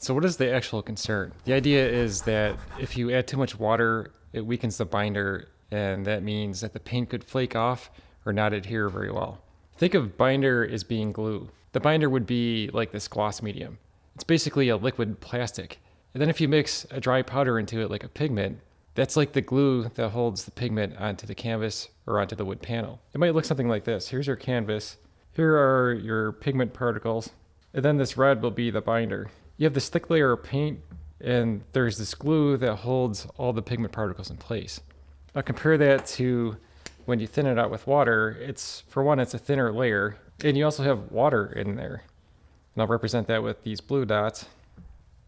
So what is the actual concern? The idea is that if you add too much water, it weakens the binder, and that means that the paint could flake off or not adhere very well. Think of binder as being glue. The binder would be like this gloss medium. It's basically a liquid plastic. And then if you mix a dry powder into it like a pigment, that's like the glue that holds the pigment onto the canvas or onto the wood panel. It might look something like this. Here's your canvas. Here are your pigment particles. And then this red will be the binder. You have this thick layer of paint, and there's this glue that holds all the pigment particles in place. Now compare that to when you thin it out with water. For one, it's a thinner layer, and you also have water in there. And I'll represent that with these blue dots.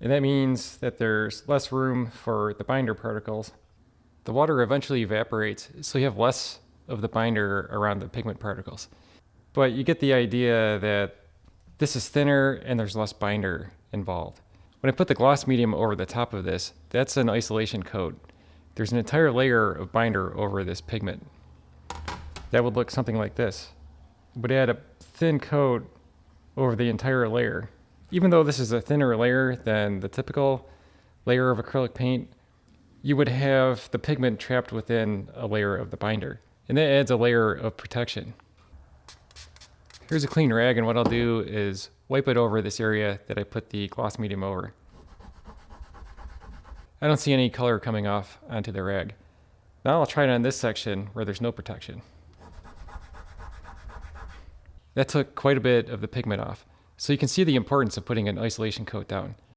And that means that there's less room for the binder particles. The water eventually evaporates, so you have less of the binder around the pigment particles. But you get the idea that this is thinner and there's less binder involved. When I put the gloss medium over the top of this, that's an isolation coat. There's an entire layer of binder over this pigment. That would look something like this. It would add a thin coat over the entire layer. Even though this is a thinner layer than the typical layer of acrylic paint, you would have the pigment trapped within a layer of the binder. And that adds a layer of protection. Here's a clean rag, and what I'll do is wipe it over this area that I put the gloss medium over. I don't see any color coming off onto the rag. Now I'll try it on this section where there's no protection. That took quite a bit of the pigment off. So you can see the importance of putting an isolation coat down.